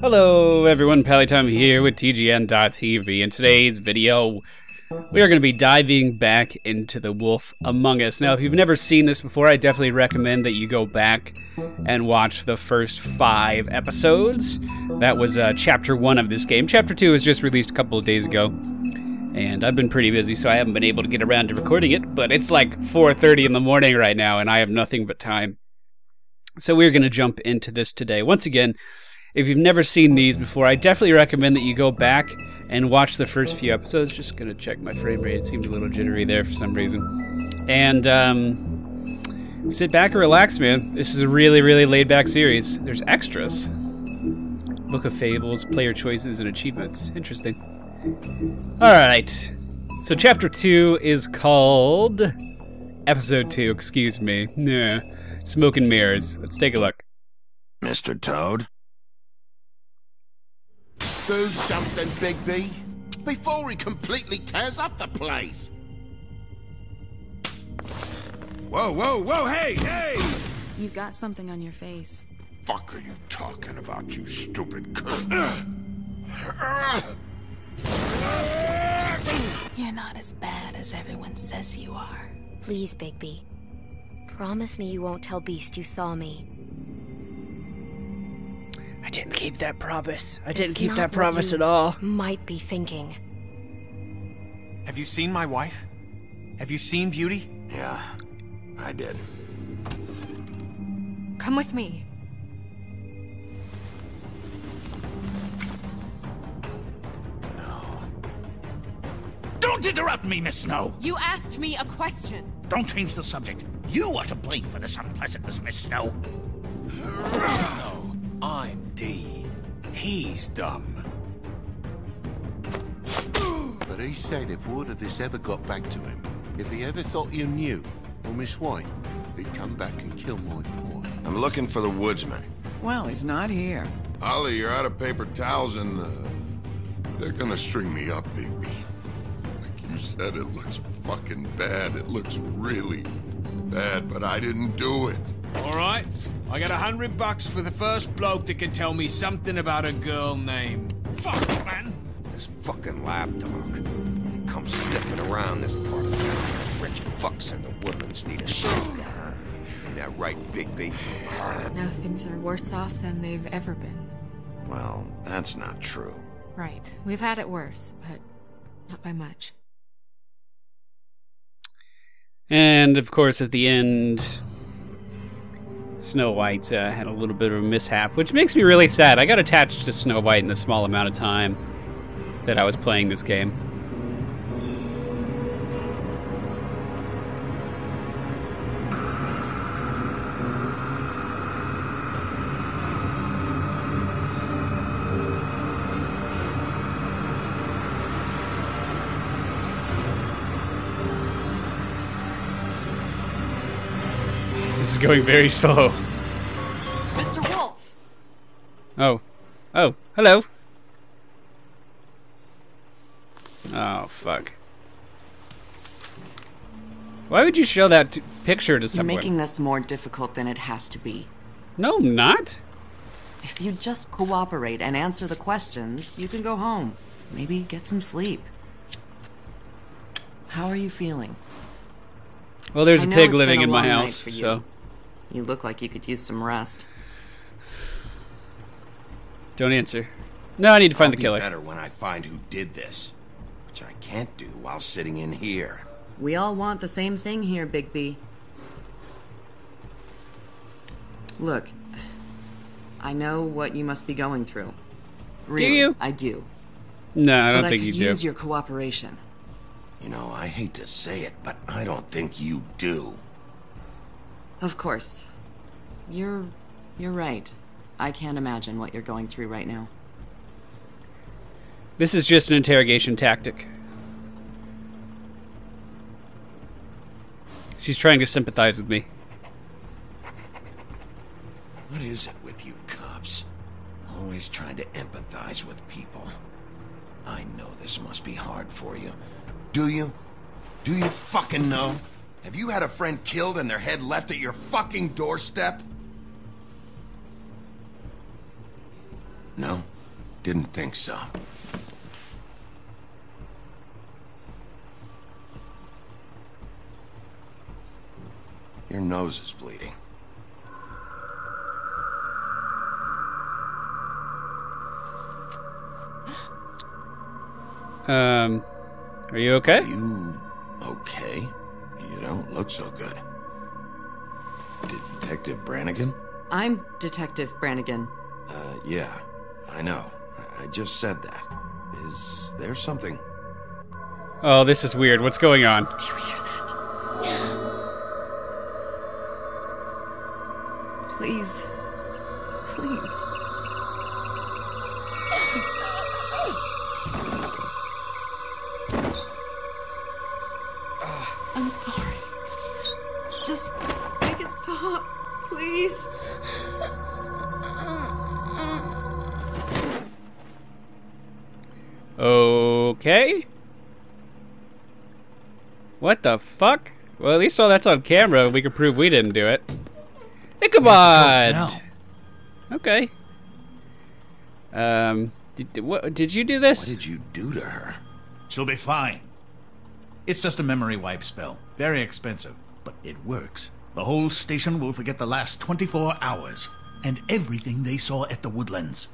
Hello everyone, PallyTime here with TGN.TV. In today's video, we are going to be diving back into The Wolf Among Us. Now, if you've never seen this before, I definitely recommend that you go back and watch the first 5 episodes. That was Chapter 1 of this game. Chapter 2 was just released a couple of days ago. And I've been pretty busy, so I haven't been able to get around to recording it. But it's like 4:30 in the morning right now, and I have nothing but time. So we're going to jump into this today. Once again, if you've never seen these before, I definitely recommend that you go back and watch the first few episodes. Just gonna check my frame rate. It seemed a little jittery there for some reason. And sit back and relax, man. This is a really, really laid-back series. There's extras. Book of Fables, player choices, and achievements. Interesting. Alright. So Chapter 2 is called... Episode 2, excuse me. Nah. Smoke and Mirrors. Let's take a look. Mr. Toad? Do something, Bigby, before he completely tears up the place. Whoa, whoa, whoa, hey, hey! You've got something on your face. Fuck are you talking about, you stupid cunt? You're not as bad as everyone says you are. Please, Bigby. Promise me you won't tell Beast you saw me. I didn't keep that promise. I didn't It's keep not that what promise you at all. Might be thinking. Have you seen my wife? Have you seen Beauty? Yeah, I did. Come with me. No. Don't interrupt me, Miss Snow! You asked me a question. Don't change the subject. You are to blame for this unpleasantness, Miss Snow. No, I'm D. He's dumb. But he said if word of this ever got back to him, if he ever thought you knew, or Miss White, he'd come back and kill my boy. I'm looking for the woodsman. Well, he's not here. Ollie, you're out of paper towels and, they're gonna string me up, Bigby. Like you said, it looks fucking bad. It looks really bad, but I didn't do it. Alright, I got $100 for the first bloke that can tell me something about a girl named... Fuck, man! This fucking lapdog. He comes sniffing around this part of town. Rich fucks and the woodlands need a shake. Ain't that right, Bigby? Now things are worse off than they've ever been. Well, that's not true. Right. We've had it worse, but not by much. And, of course, at the end, Snow White had a little bit of a mishap, which makes me really sad. I got attached to Snow White in the small amount of time that I was playing this game. This is going very slow. Mr. Wolf! Oh. Oh, hello. Oh, fuck. Why would you show that picture to You're someone? making this more difficult than it has to be. No, I'm not. If you just cooperate and answer the questions, you can go home. Maybe get some sleep. How are you feeling? Well, there's I a know pig it's living been a in my long night house, for you. so You look like you could use some rest. don't answer. No, I need to find the I'll killer. be better when I find who did this, which I can't do while sitting in here. We all want the same thing here, Bigby. Look, I know what you must be going through. Really, you? I do. No, I don't But think I you could do. use your cooperation. You know, I hate to say it, but I don't think you do. Of course. You're right. I can't imagine what you're going through right now. This is just an interrogation tactic. She's trying to sympathize with me. What is it with you cops? Always trying to empathize with people. I know this must be hard for you. Do you? Do you fucking know? Have you had a friend killed and their head left at your fucking doorstep? No? Didn't think so. Your nose is bleeding. Are you okay? Are you okay? You don't look so good. Detective Brannigan? I'm Detective Brannigan. Yeah, I know. I just said that. Is there something? Oh, this is weird. What's going on? Do you hear that? Please. Please. I'm sorry. Just make it stop, please. Okay. What the fuck? Well, at least all that's on camera. We can prove we didn't do it. Ichabod! Okay. Did you do this? What did you do to her? She'll be fine. It's just a memory wipe spell. Very expensive, but it works. The whole station will forget the last 24 hours and everything they saw at the Woodlands.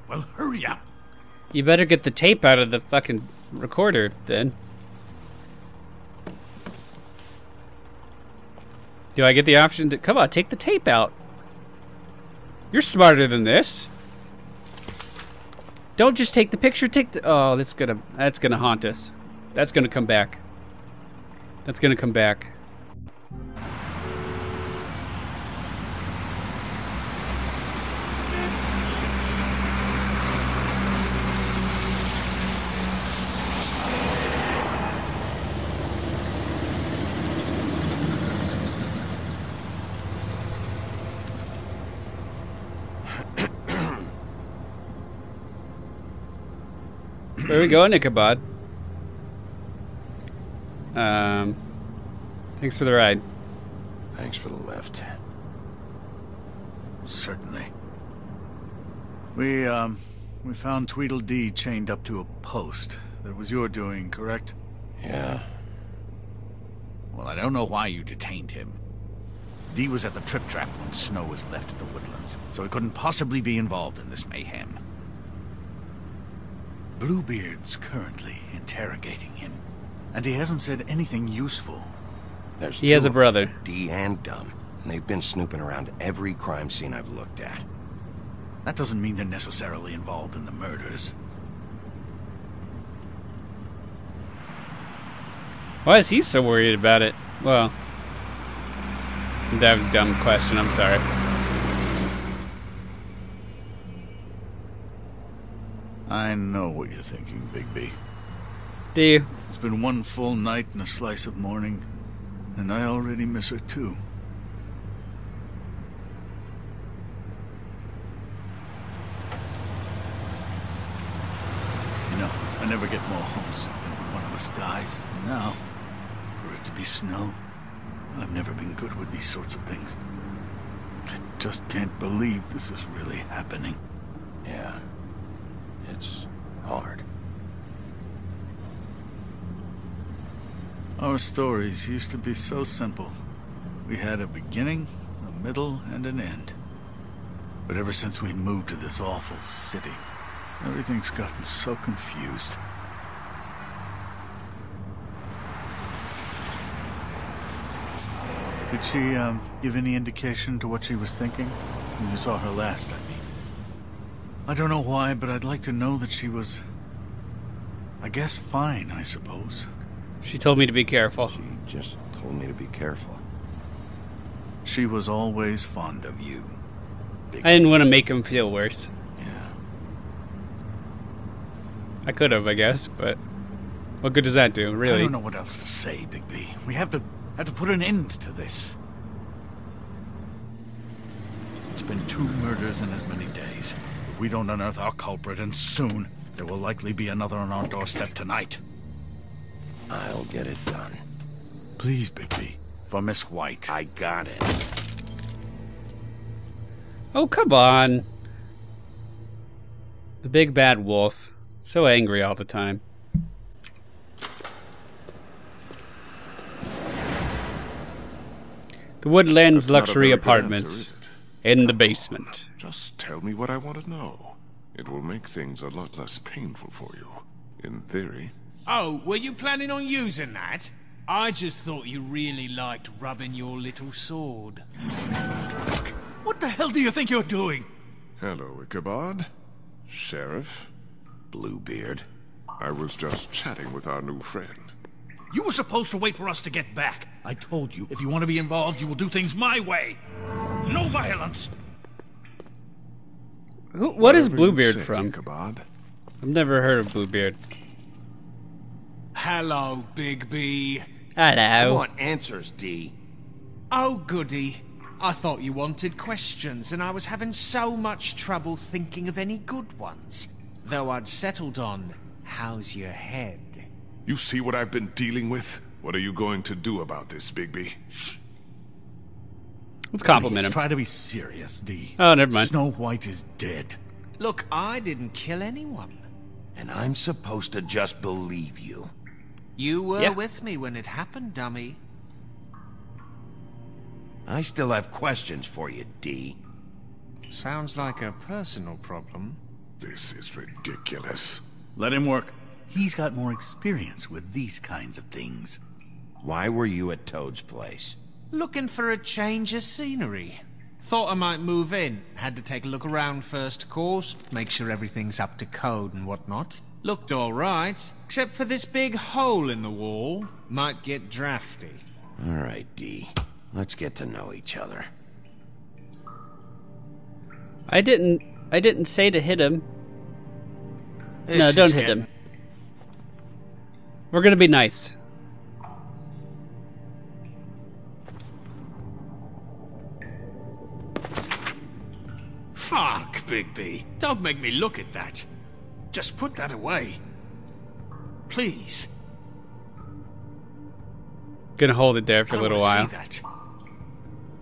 Well, hurry up. You better get the tape out of the fucking recorder, then. Do I get the option to... Come on, take the tape out. You're smarter than this. Don't just take the picture, take the... Oh, that's gonna haunt us. That's gonna come back. That's gonna come back. Where we going, Ichabod? Thanks for the ride. Thanks for the lift. Certainly. We found Tweedledee chained up to a post. That was your doing, correct? Yeah. Well, I don't know why you detained him. Dee was at the Trip Trap when Snow was left at the Woodlands, so he couldn't possibly be involved in this mayhem. Bluebeard's currently interrogating him, and he hasn't said anything useful. He has a brother. Dee and Dumb, and they've been snooping around every crime scene I've looked at. That doesn't mean they're necessarily involved in the murders. Why is he so worried about it? Well, that was a dumb question, I'm sorry. I know what you're thinking, Bigby. Do you? It's been one full night and a slice of morning, and I already miss her too. You know, I never get more homesick than when one of us dies. And now, for it to be Snow, I've never been good with these sorts of things. I just can't believe this is really happening. Yeah. It's hard. Our stories used to be so simple. We had a beginning, a middle, and an end. But ever since we moved to this awful city, everything's gotten so confused. Did she, give any indication to what she was thinking? When you saw her last, I mean. I don't know why, but I'd like to know that she was... I guess fine, I suppose. She told me to be careful. She just told me to be careful. She was always fond of you. I didn't want to make him feel worse. Yeah. I could have, I guess, but what good does that do, really? I don't know what else to say, Bigby. We have to put an end to this. It's been 2 murders in as many days. If we don't unearth our culprit, and soon, there will likely be another on our doorstep tonight. I'll get it done. Please, Bigby. For Miss White. I got it. Oh, come on. The big bad wolf. So angry all the time. The Woodlands luxury apartments in the basement. Just tell me what I want to know. It will make things a lot less painful for you, in theory. Oh, were you planning on using that? I just thought you really liked rubbing your little sword. What the hell do you think you're doing? Hello, Ichabod. Sheriff. Bluebeard. I was just chatting with our new friend. You were supposed to wait for us to get back. I told you, if you want to be involved, you will do things my way. No violence. What is Whatever you Bluebeard say, from? Ichabod. I've never heard of Bluebeard. Hello, Big B. I Hello. want answers, D. Oh, goody. I thought you wanted questions, and I was having so much trouble thinking of any good ones. Though I'd settled on, how's your head? You see what I've been dealing with? What are you going to do about this, Bigby? Let's compliment Please him. try to be serious, D. Oh, never mind. Snow White is dead. Look, I didn't kill anyone. And I'm supposed to just believe you. You were Yeah. with me when it happened, dummy. I still have questions for you, D. Sounds like a personal problem. This is ridiculous. Let him work. He's got more experience with these kinds of things. Why were you at Toad's place? Looking for a change of scenery. Thought I might move in. Had to take a look around first, of course. Make sure everything's up to code and whatnot. Looked alright, except for this big hole in the wall. Might get drafty. All right, D. Let's get to know each other. I didn't say to hit him. This No, is don't hit getting- him. We're gonna be nice. Fuck, Big B. Don't make me look at that. Just put that away. Please. Gonna hold it there for I a don't little wanna while. see that.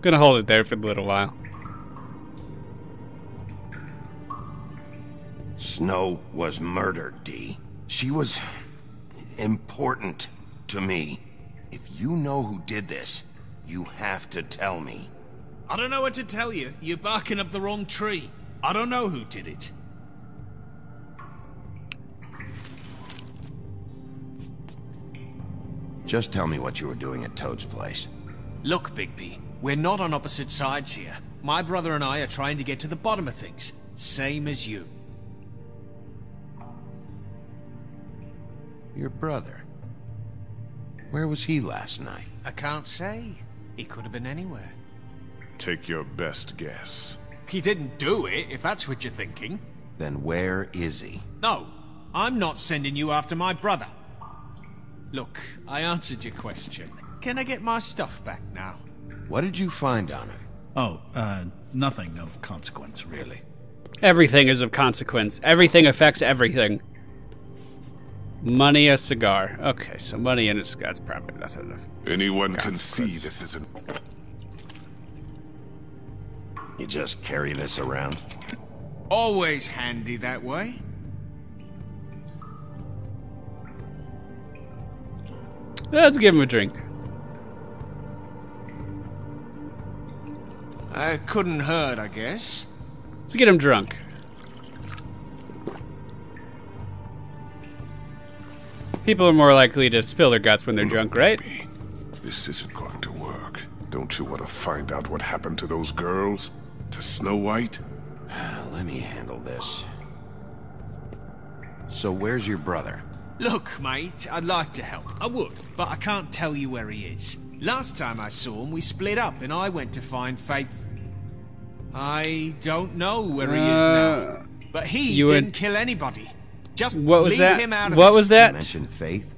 Gonna hold it there for a little while. Snow was murdered, D. She was important to me. If you know who did this, you have to tell me. I don't know what to tell you. You're barking up the wrong tree. I don't know who did it. Just tell me what you were doing at Toad's place. Look, Bigby, we're not on opposite sides here. My brother and I are trying to get to the bottom of things. Same as you. Your brother. Where was he last night? I can't say. He could have been anywhere. Take your best guess. He didn't do it, if that's what you're thinking. Then where is he? No, I'm not sending you after my brother. Look, I answered your question. Can I get my stuff back now? What did you find on him? Oh, nothing of consequence, really. Everything is of consequence. Everything affects everything. Money, a cigar. Okay, so money and a cigar. That's probably nothing of Anyone can see consequence. this isn't... You just carry this around? Always handy that way. Let's give him a drink. Couldn't hurt, I guess. Let's get him drunk. People are more likely to spill their guts when they're drunk, right? Baby, this isn't going to work. Don't you want to find out what happened to those girls? To Snow White? Let me handle this. So where's your brother? Look, mate, I'd like to help. I would, but I can't tell you where he is. Last time I saw him, we split up and I went to find Faith. I don't know where he is now. But he you didn't would- kill anybody. Just What was leave that? him out of What this. was You that? mentioned Faith?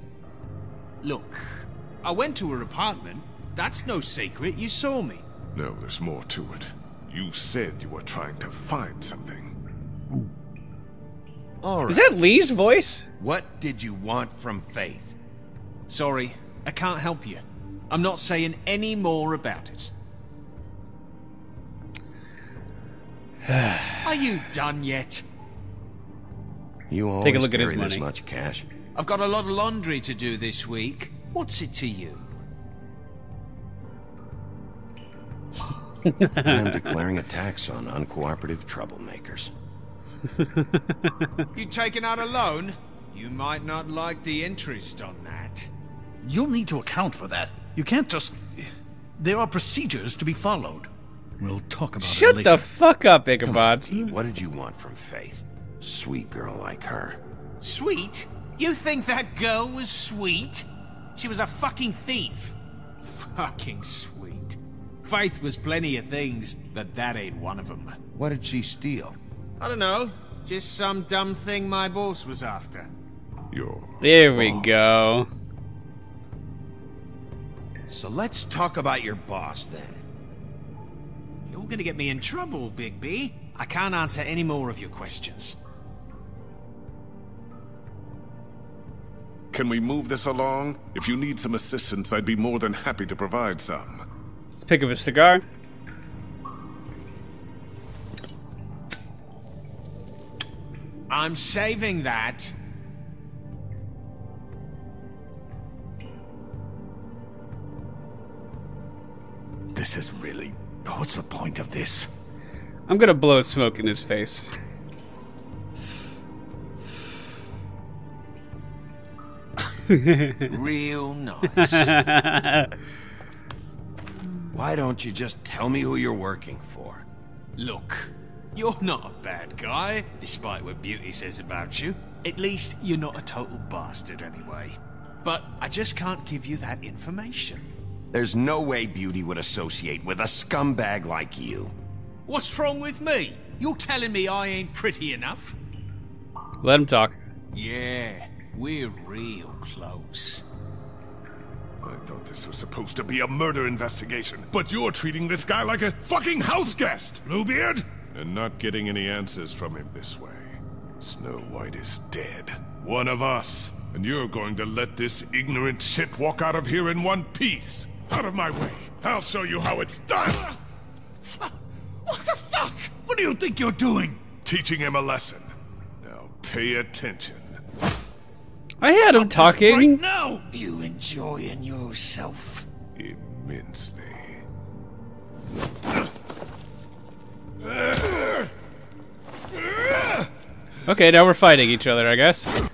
Look, I went to her apartment. That's no secret. You saw me. No, there's more to it. You said you were trying to find something. All right. Is that Lee's voice? What did you want from Faith? Sorry, I can't help you. I'm not saying any more about it. Are you done yet? You always Take a look at his carry this money. much cash? I've got a lot of laundry to do this week. What's it to you? I'm declaring a tax on uncooperative troublemakers. You taking out a loan? You might not like the interest on that. You'll need to account for that. You can't just... There are procedures to be followed. We'll talk about it Shut later. the fuck up, Come on, Ichabod. Pete, what did you want from Faith? Sweet girl like her. Sweet? You think that girl was sweet? She was a fucking thief. Fucking sweet. Faith was plenty of things, but that ain't one of them. What did she steal? I don't know. Just some dumb thing my boss was after. There we go. So let's talk about your boss then. You're gonna get me in trouble, Big B. I can't answer any more of your questions. Can we move this along? If you need some assistance, I'd be more than happy to provide some. Let's pick up a cigar. I'm saving that. This is really... What's the point of this? I'm gonna blow smoke in his face. Real nice. Why don't you just tell me who you're working for? Look, you're not a bad guy, despite what Beauty says about you. At least you're not a total bastard anyway. But I just can't give you that information. There's no way Beauty would associate with a scumbag like you. What's wrong with me? You're telling me I ain't pretty enough? Let him talk. Yeah, we're real close. I thought this was supposed to be a murder investigation, but you're treating this guy like a fucking house guest, Bluebeard! And not getting any answers from him this way. Snow White is dead. One of us. And you're going to let this ignorant shit walk out of here in one piece. Out of my way. I'll show you how it's done! What the fuck? What do you think you're doing? Teaching him a lesson. Now pay attention. I had him talking. Right now! You enjoying yourself? Immensely. Okay, now we're fighting each other, I guess.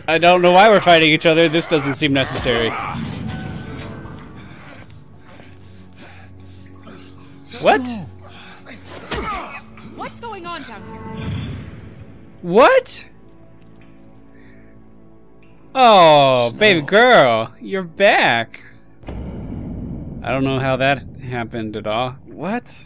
I don't know why we're fighting each other. This doesn't seem necessary. What? What's going on down here? What? Oh, baby girl, you're back. I don't know how that happened at all. What?